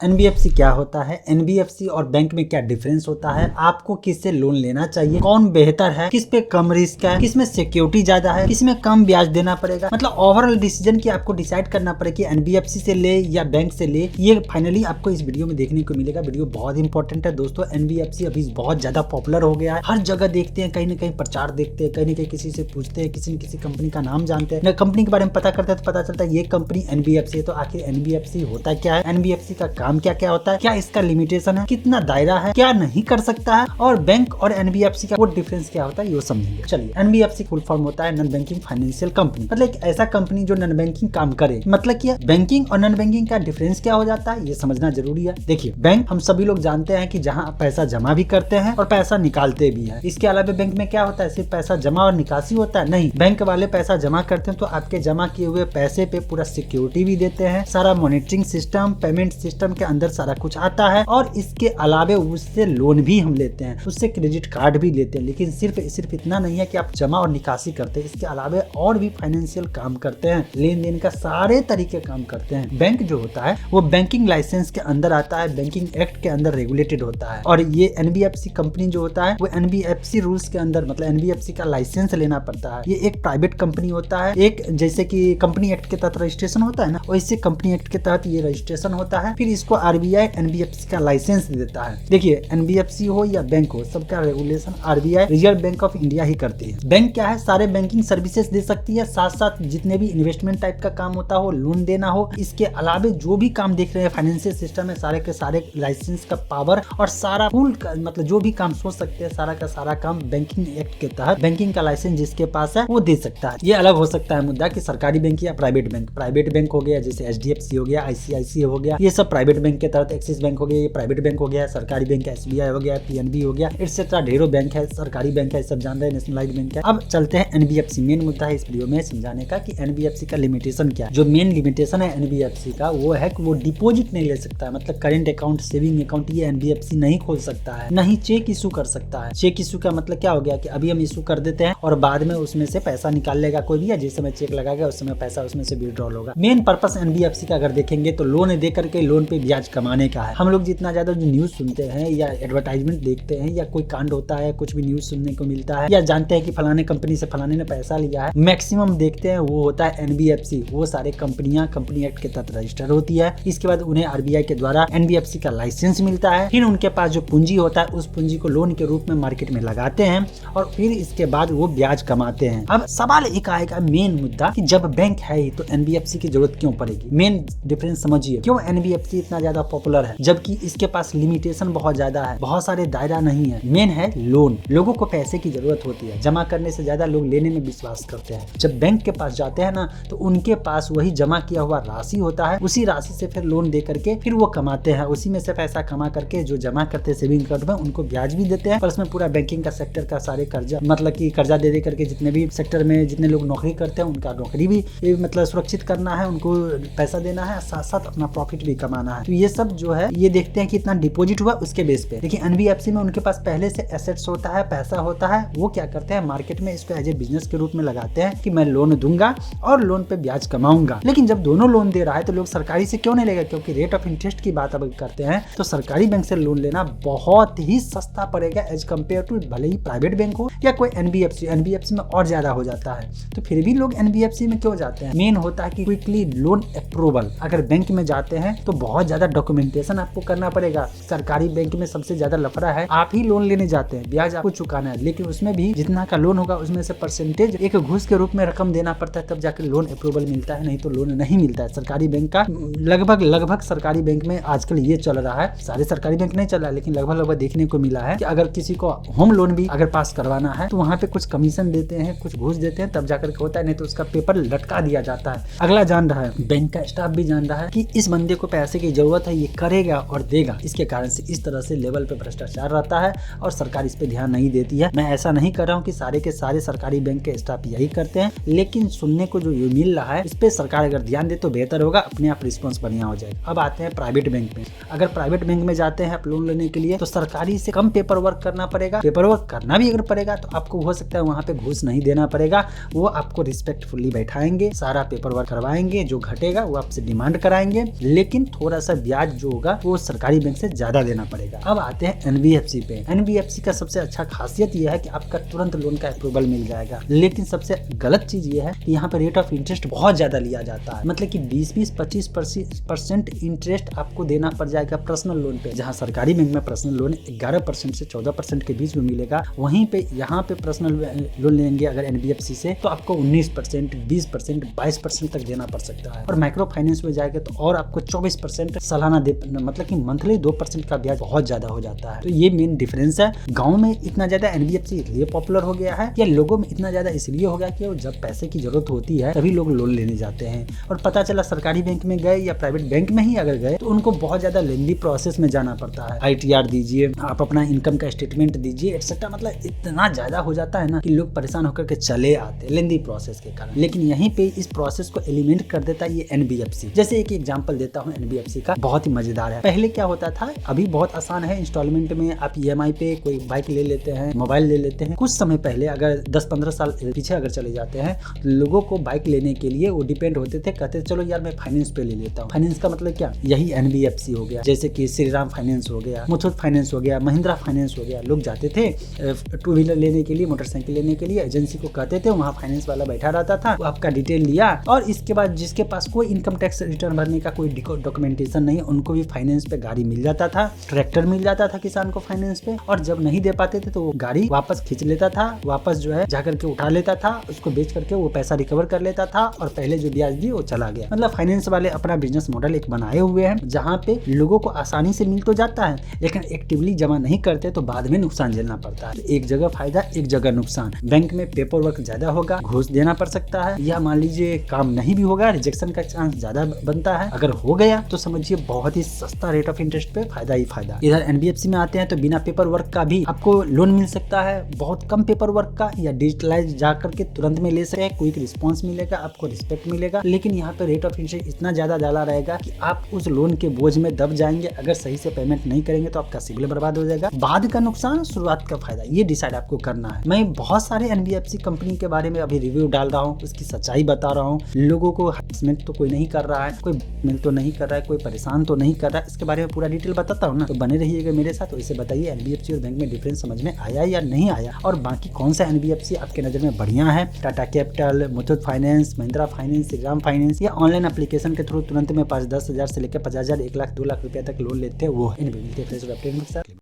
NBFC क्या होता है, एनबीएफसी और बैंक में क्या डिफरेंस होता है, आपको किससे लोन लेना चाहिए, कौन बेहतर है, किस पे कम रिस्क है, किसमें सिक्योरिटी ज्यादा है, किसमें कम ब्याज देना पड़ेगा, मतलब ओवरऑल डिसीजन की आपको डिसाइड करना पड़ेगा कि एनबीएफसी से ले या बैंक से ले, ये फाइनली आपको इस वीडियो में देखने को मिलेगा। वीडियो बहुत इंपॉर्टेंट है दोस्तों। एनबीएफसी अभी बहुत ज्यादा पॉपुलर हो गया है, हर जगह देखते हैं, कहीं ना कहीं प्रचार देखते हैं, कहीं ना कहीं किसी से पूछते हैं, किसी न किसी कंपनी का नाम जानते हैं, कंपनी के बारे में पता करते हैं तो पता चलता है ये कंपनी एनबीएफसी है। तो आखिर एनबीएफसी होता क्या है, एनबीएफसी का काम क्या क्या होता है, क्या इसका लिमिटेशन है, कितना दायरा है, क्या नहीं कर सकता है, और बैंक और एनबीएफसी का वो डिफरेंस क्या होता है ये समझेंगे। चलिए, एनबीएफसी फुल फॉर्म होता है नॉन बैंकिंग फाइनेंशियल कंपनी, मतलब एक ऐसा कंपनी जो नॉन बैंकिंग काम करे। मतलब क्या बैंकिंग और नॉन बैंकिंग का डिफरेंस क्या हो जाता है ये समझना जरूरी है। देखिए, बैंक हम सभी लोग जानते हैं कि जहां पैसा जमा भी करते हैं और पैसा निकालते भी हैं। इसके अलावा बैंक में क्या होता है, सिर्फ पैसा जमा और निकासी होता है? नहीं, बैंक वाले पैसा जमा करते हैं तो आपके जमा किए हुए पैसे पे पूरा सिक्योरिटी भी देते हैं, सारा मॉनिटरिंग सिस्टम, पेमेंट सिस्टम के अंदर सारा कुछ आता है, और इसके अलावा उससे लोन भी हम लेते हैं, उससे क्रेडिट कार्ड भी लेते हैं। लेकिन सिर्फ इतना नहीं है कि आप जमा और निकासी करते हैं, इसके अलावा और भी फाइनेंशियल काम करते हैं, लेन देन का सारे तरीके काम करते हैं। बैंक जो होता है वो बैंकिंग लाइसेंस के अंदर आता है, बैंकिंग एक्ट के अंदर रेगुलेटेड होता है। और ये एनबीएफसी कंपनी जो होता है वो एनबीएफसी रूल्स के अंदर, मतलब एनबीएफसी का लाइसेंस लेना पड़ता है। ये एक प्राइवेट कंपनी होता है, एक जैसे कि कंपनी एक्ट के तहत रजिस्ट्रेशन होता है ना, वैसे कंपनी एक्ट के तहत ये रजिस्ट्रेशन होता है। फिर इसको आरबीआई एनबीएफसी का लाइसेंस देता है। देखिए, एनबीएफसी हो या बैंक हो, सबका regulation RBI Reserve Bank of India ही करती है। बैंक क्या है, सारे बैंकिंग सर्विसेज दे सकती है, साथ साथ जितने भी इन्वेस्टमेंट टाइप का काम होता हो, लोन देना हो, इसके अलावा जो भी काम देख रहे हैं फाइनेंशियल सिस्टम में, सारे के सारे लाइसेंस का पावर और सारा फुल मतलब जो भी काम सोच सकते हैं, सारा का सारा काम बैंकिंग एक्ट के तहत बैंकिंग का लाइसेंस जिसके पास है वो दे सकता है। ये अलग हो सकता है मुद्दा कि सरकारी बैंक या प्राइवेट बैंक। प्राइवेट बैंक हो गया जैसे एचडीएफसी हो गया, आईसीआईसीआई हो गया, ये सब प्राइवेट बैंक के तहत, एक्सिस बैंक हो गया ये प्राइवेट बैंक हो गया, सरकारी बैंक एसबीआई हो गया, पीएनबी हो गया, एक्सेट्रा ढेरों बैंक है, सरकारी बैंक है, सब जान रहे हैं, नेशनलाइज्ड बैंक है। अब चलते हैं एनबीएफसी। मेन मुद्दा है इस वीडियो में समझाने का कि एनबीएफसी का लिमिटेशन क्या है। जो मेन लिमिटेशन है एनबीएफसी का वो है कि वो डिपॉजिट नहीं ले सकता है, मतलब करेंट अकाउंट, सेविंग अकाउंट ये एनबीएफसी नहीं खोल सकता है, नहीं चेक इशू कर सकता है। चेक इशू का मतलब क्या हो गया कि अभी हम इशू कर देते हैं और बाद में उसमें से पैसा निकाल लेगा कोई भी, या जिस समय चेक लगाएगा उस समय पैसा उसमें से विड्रॉल होगा। मेन पर्पस एनबीएफसी का अगर देखेंगे तो लोन दे करके लोन पे ब्याज कमाने का है। हम लोग जितना ज्यादा जो न्यूज सुनते हैं या एडवर्टाइजमेंट देखते हैं या कोई कांड होता है, कुछ भी न्यूज सुनने को मिलता है या जानते हैं कि फलाने कंपनी से फलाने ने पैसा लिया है, मैक्सिमम देखते हैं वो होता है एनबीएफसी। वो सारे कंपनियां कंपनी एक्ट के तहत रजिस्टर होती है, इसके बाद उन्हें आरबीआई के द्वारा एनबीएफसी का लाइसेंस मिलता है। फिर उनके पास जो पूंजी होता है उस पूंजी को लोन के रूप में मार्केट में लगाते हैं और फिर इसके बाद वो ब्याज कमाते हैं। अब सवाल एक आएगा, मेन मुद्दा कि जब बैंक है ही तो एनबीएफसी की जरूरत क्यों पड़ेगी। मेन डिफरेंस समझिए, क्यों एनबीएफसी इतना ज्यादा पॉपुलर है जबकि इसके पास लिमिटेशन बहुत ज्यादा है, बहुत सारे दायरा नहीं है। मेन है लोन। लोगों को पैसे की जरूरत होती है, जमा करने से ज्यादा लोग लेने में विश्वास करते हैं। जब बैंक के पास जाते हैं ना तो उनके पास वही जमा किया हुआ राशि होता है, उसी राशि से फिर लोन दे करके फिर वो कमाते हैं, उसी में से पैसा कमा करके जो जमा करते हैं सेविंग अकाउंट में उनको ब्याज भी देते हैं, और उसमें पूरा बैंकिंग का सेक्टर का सारे कर्जा, मतलब कि कर्जा दे दे करके जितने भी सेक्टर में जितने लोग नौकरी करते हैं उनका नौकरी भी मतलब सुरक्षित करना है, उनको पैसा देना है, साथ साथ अपना प्रॉफिट भी कमाना है। तो ये सब जो है ये देखते हैं कि इतना डिपॉजिट हुआ उसके बेस पे। देखिए, एनबीएफसी में उनके पास पहले से एसेट्स होता है, पैसा होता है, वो क्या करते हैं मार्केट में इसको एज ए बिजनेस के रूप में लगाते हैं कि मैं लोन दूंगा और लोन पे ब्याज कमाऊंगा। लेकिन जब दोनों लोन दे रहा है तो लोग सरकारी से क्यों नहीं लेगा, क्योंकि रेट ऑफ इंटरेस्ट की बात अब करते हैं तो सरकारी बैंक से लोन लेना बहुत ही सस्ता पड़ेगा एज कम्पेयर टू भले ही प्राइवेट बैंक हो या कोई एनबीएफसी। एनबीएफसी में और ज्यादा हो जाता है, तो फिर भी लोग एनबीएफसी में क्यों जाते हैं। मेन होता है कि क्विकली लोन अप्रूवल। अगर बैंक में जाते हैं तो बहुत ज्यादा डॉक्यूमेंटेशन आपको करना पड़ेगा। सरकारी बैंक में सबसे ज्यादा लफड़ा है, आप ही लोन लेने जाते हैं, ब्याज आपको चुकाना है, लेकिन उसमें भी जितना का लोन होगा उसमें से परसेंटेज एक घूस के रूप में रकम देना पड़ता है, तब जाकर लोन अप्रूवल मिलता है, नहीं तो लोन नहीं मिलता है। सरकारी बैंक का लगभग सरकारी बैंक में आजकल ये चल रहा है, सारे सरकारी बैंक नहीं चल रहा है लेकिन लगभग देखने को मिला है कि अगर किसी को होम लोन भी अगर पास करवाना है तो वहाँ पे कुछ कमीशन देते हैं, कुछ घूस देते हैं, तब जाकर होता है, नहीं तो उसका पेपर लटका दिया जाता है। अगला जान रहा है, बैंक का स्टाफ भी जान रहा है कि इस बंदे को पैसे की जरूरत है, ये करेगा और देगा, इसके कारण से इस तरह से लेवल पे भ्रष्टाचार रहता है और सरकार इस पे ध्यान नहीं देती है। मैं ऐसा नहीं कर रहा हूँ कि सारे के सारे सरकारी बैंक के स्टाफ यही करते हैं, लेकिन सुनने को जो मिल रहा है इस पे सरकार अगर ध्यान दे तो बेहतर होगा, अपने आप रिस्पॉन्स बढ़िया हो जाएगा। अब आते हैं प्राइवेट बैंक में। अगर प्राइवेट बैंक में जाते हैं आप लोन लेने के लिए तो सरकारी से कम पेपर वर्क करना पड़ेगा। पेपर वर्क करना भी अगर पड़ेगा तो आपको हो सकता है वहाँ पे घूस नहीं देना पड़ेगा, वो आपको रिस्पेक्टफुली बैठाएंगे, सारा पेपर वर्क करवाएंगे, जो घटेगा वो आपसे डिमांड कराएंगे, लेकिन थोड़ा सा सा ब्याज जो होगा वो सरकारी बैंक से ज्यादा देना पड़ेगा। अब आते हैं एनबीएफसी पे। एनबीएफसी का सबसे अच्छा खासियत यह है कि आपका तुरंत लोन का अप्रूवल मिल जाएगा, लेकिन सबसे गलत चीज ये है कि यहाँ पे रेट ऑफ इंटरेस्ट बहुत ज्यादा लिया जाता है। मतलब कि 20-25% इंटरेस्ट आपको देना पड़ जाएगा पर्सनल लोन पे। जहाँ सरकारी बैंक में पर्सनल लोन 11% से 14% के बीच में मिलेगा, वहीं पे यहाँ पे पर्सनल लोन लेंगे अगर एनबीएफसी से तो आपको 19%, 20%, 22% तक देना पड़ सकता है। और माइक्रो फाइनेंस में जाएगा तो और आपको 24% सालाना मतलब कि मंथली 2% का ब्याज बहुत ज्यादा हो जाता है। तो ये मेन डिफरेंस है। गाँव में इतना ज्यादा एनबीएफसी इसलिए पॉपुलर हो गया है या लोगों में इतना ज्यादा इसलिए हो गया कि जब पैसे की जरूरत होती है तभी लोग लोन लेने जाते हैं। और पता चला सरकारी बैंक में गए या प्राइवेट बैंक में ही अगर गए तो उनको बहुत ज्यादा लेंदी प्रोसेस में जाना पड़ता है। आईटीआर दीजिए, आप अपना इनकम का स्टेटमेंट दीजिए एक्सेट्रा, मतलब इतना ज्यादा हो जाता है ना कि लोग परेशान होकर के चले आते हैं लेंदी प्रोसेस के कारण। लेकिन यहीं पे इस प्रोसेस को एलिमिनेट कर देता है ये एनबीएफसी। जैसे एक एग्जांपल देता हूँ एनबीएफसी का, बहुत ही मजेदार है। पहले क्या होता था, अभी बहुत आसान है, इंस्टॉलमेंट में आप ईएमआई पे कोई बाइक ले लेते हैं, मोबाइल ले लेते हैं। कुछ समय पहले अगर 10-15 साल पीछे अगर चले जाते हैं तो लोगों को बाइक लेने के लिए वो डिपेंड होते थे, कहते चलो यार मैं फाइनेंस पे ले लेता हूँ। फाइनेंस का मतलब क्या, यही एनबीएफसी हो गया। जैसे कि श्रीराम फाइनेंस हो गया, मुथूट फाइनेंस हो गया, महिंद्रा फाइनेंस हो गया। लोग जाते थे 2 व्हीलर लेने के लिए, मोटरसाइकिल लेने के लिए, एजेंसी को कहते थे, वहाँ फाइनेंस वाला बैठा रहता था, वो आपका डिटेल लिया और इसके बाद जिसके पास कोई इनकम टैक्स रिटर्न भरने का कोई डॉक्यूमेंटेशन नहीं, उनको भी फाइनेंस पे गाड़ी मिल जाता था, ट्रैक्टर मिल जाता था किसान को फाइनेंस पे। और जब नहीं दे पाते थे तो वो गाड़ी वापस खींच लेता था, वापस जो है जाकर के उठा लेता था, उसको बेच करके वो पैसा रिकवर कर लेता था और पहले जो ब्याज दी वो चला गया। मतलब फाइनेंस वाले अपना बिजनेस मॉडल एक बनाए हुए हैं जहाँ पे लोगों को आसानी से मिल तो जाता है, लेकिन एक्टिवली जमा नहीं करते तो बाद में नुकसान झेलना पड़ता है। तो एक जगह फायदा, एक जगह नुकसान। बैंक में पेपर वर्क ज्यादा होगा, घूस देना पड़ सकता है, या मान लीजिए काम नहीं भी होगा, रिजेक्शन का चांस ज्यादा बनता है। अगर हो गया तो समझिए बहुत ही सस्ता रेट ऑफ इंटरेस्ट पे फायदा ही फायदा। इधर एनबीएफसी में आते हैं तो बिना पेपर वर्क का भी आपको लोन मिल सकता है, बहुत कम पेपर वर्क का, या डिजिटलाइज जाकर के तुरंत में ले सकते हैं, क्विक रिस्पॉन्स मिलेगा, आपको रिस्पेक्ट मिलेगा। लेकिन यहाँ पे रेट ऑफ इंटरेस्ट इतना ज्यादा डाला रहेगा कि आप उस लोन के बोझ में दब जाएंगे। अगर सही से पेमेंट नहीं करेंगे तो आपका सिबिल बर्बाद हो जाएगा। बाद का नुकसान, शुरुआत का फायदा, ये डिसाइड आपको करना है। मैं बहुत सारे एनबीएफसी कंपनी के बारे में अभी रिव्यू डाल रहा हूँ, उसकी सच्चाई बता रहा हूँ। लोगों को हरासमेंट तो कोई नहीं कर रहा है, कोई मिल तो नहीं कर रहा है, कोई परेशान तो नहीं कर रहा है, इसके बारे में पूरा डिटेल बताता हूँ ना। तो बने रहिएगा मेरे साथ। तो इसे बताइए एनबीएफसी और बैंक में डिफरेंस समझ में आया या नहीं आया, और बाकी कौन सा एनबीएफसी आपके नजर में बढ़िया है, Tata capital, Muthoot finance, Mahindra finance, Shriram finance, या ऑनलाइन एप्लीकेशन के थ्रू तुरंत में 5-10 हज़ार से लेकर 50,000, 1 लाख, 2 लाख रुपया तक लोन लेते हैं वो एनबीएफसी के साथ।